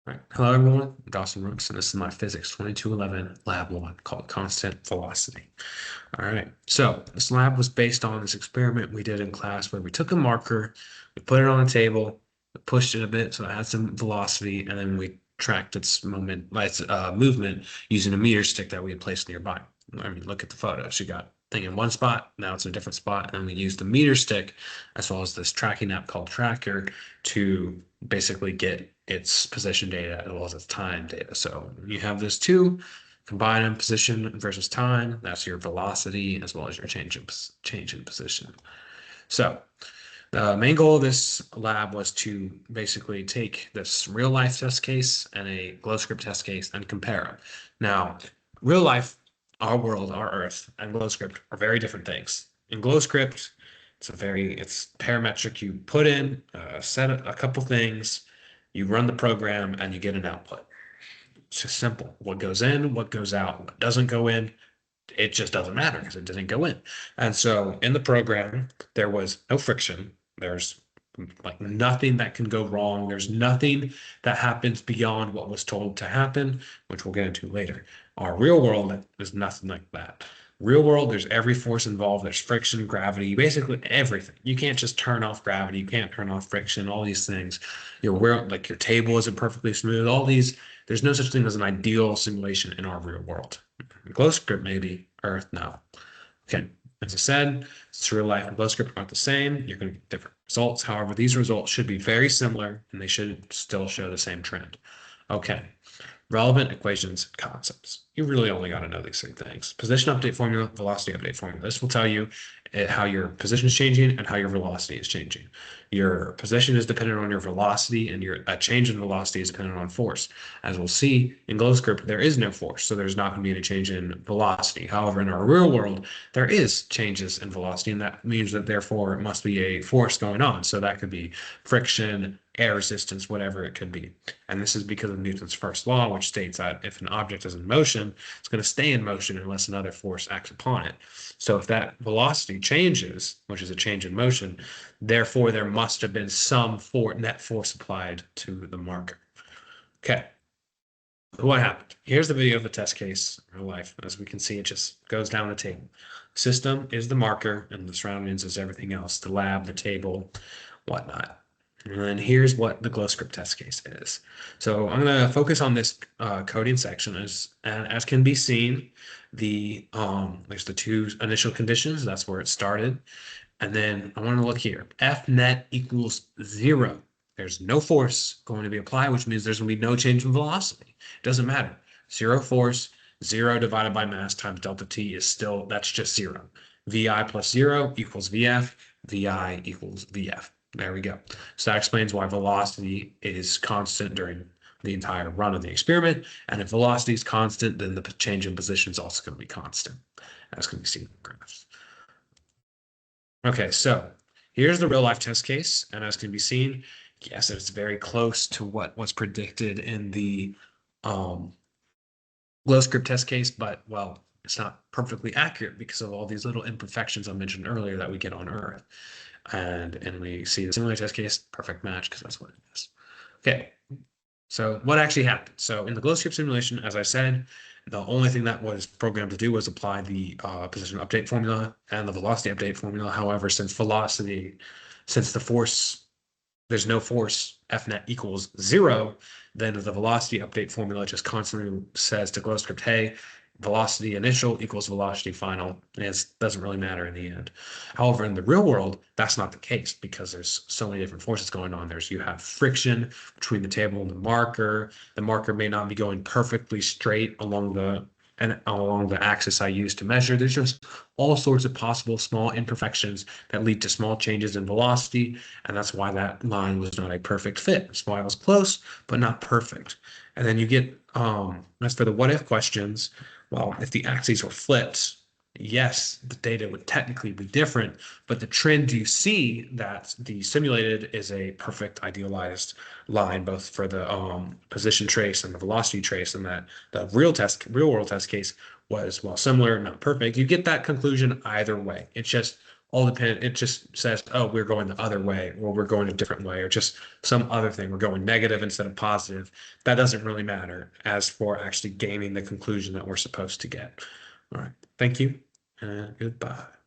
All right. Hello, everyone. I'm Dawson Rooks, and this is my Physics 2211 Lab 1 called Constant Velocity. All right. So this lab was based on this experiment we did in class where we took a marker, we put it on a table, we pushed it a bit so it had some velocity, and then we tracked its movement using a meter stick that we had placed nearby. I mean, look at the photos. You got thing in one spot, now it's in a different spot, and we used the meter stick as well as this tracking app called Tracker to basically get its position data as well as its time data. So you have those two, combine them, position versus time. That's your velocity as well as your change in position. So the main goal of this lab was to basically take this real life test case and a glow script test case and compare them. Now, real life, our world, our Earth, and glow script are very different things. In glow script, it's parametric. You put in set a couple things, you run the program, and you get an output. It's just simple. What goes in, what goes out, what doesn't go in, it just doesn't matter because it didn't go in. And so in the program, there was no friction. There's like nothing that can go wrong. There's nothing that happens beyond what was told to happen, which we'll get into later. Our real world is nothing like that. Real world, there's every force involved. There's friction, gravity, basically everything. You can't just turn off gravity. You can't turn off friction, all these things. Like your table isn't perfectly smooth. All these, there's no such thing as an ideal simulation in our real world. Glow script, maybe. Earth, no. Okay, as I said, it's real life and glow script aren't the same. You're going to get different results. However, these results should be very similar and they should still show the same trend. Okay, relevant equations and concepts. You really only got to know these three things. Position update formula, velocity update formula. This will tell you how your position is changing and how your velocity is changing. Your position is dependent on your velocity, and a change in velocity is dependent on force. As we'll see in glow script, there is no force, so there's not going to be any change in velocity. However, in our real world, there is changes in velocity, and that means that therefore it must be a force going on. So that could be friction, air resistance, whatever it could be. And this is because of Newton's first law, which states that if an object is in motion, it's going to stay in motion unless another force acts upon it. So if that velocity changes, which is a change in motion, therefore there must have been some net force applied to the marker. Okay. What happened? Here's the video of the test case in real life. As we can see, it just goes down the table. System is the marker, and the surroundings is everything else, the lab, the table, whatnot. And then here's what the glow script test case is. So I'm going to focus on this coding section as can be seen. There's the two initial conditions. That's where it started. And then I want to look here. F net equals 0. There's no force going to be applied, which means there's going to be no change in velocity. It doesn't matter. 0 force, 0 divided by mass times delta T that's just 0. VI plus 0 equals VF. VI equals VF. There we go. So that explains why velocity is constant during the entire run of the experiment. And if velocity is constant, then the change in position is also going to be constant. That's going to be seen in the graphs. Okay, so here's the real life test case. And as can be seen, yes, it's very close to what was predicted in the glow script test case, but well, it's not perfectly accurate because of all these little imperfections I mentioned earlier that we get on Earth. And we see the simulated test case, perfect match, because that's what it is. Okay, so what actually happened? So in the glow script simulation, as I said, the only thing that was programmed to do was apply the position update formula and the velocity update formula. However, since the force, there's no force, F net equals 0, then the velocity update formula just constantly says to glow script, hey, velocity initial equals velocity final, and it doesn't really matter in the end. However, in the real world, that's not the case because there's so many different forces going on. You have friction between the table and the marker. The marker may not be going perfectly straight along the axis I use to measure. There's just all sorts of possible small imperfections that lead to small changes in velocity, and that's why that line was not a perfect fit. That's why it was close, but not perfect. And then you get, as for the what if questions, well, if the axes were flipped, yes, the data would technically be different, but the trend you see that the simulated is a perfect idealized line, both for the position trace and the velocity trace, and that the real world test case was, well, similar, not perfect. You get that conclusion either way. It's just all depend. It just says, oh, we're going the other way, or we're going a different way, or just some other thing. We're going negative instead of positive. That doesn't really matter as for actually gaining the conclusion that we're supposed to get. All right. Thank you, and goodbye.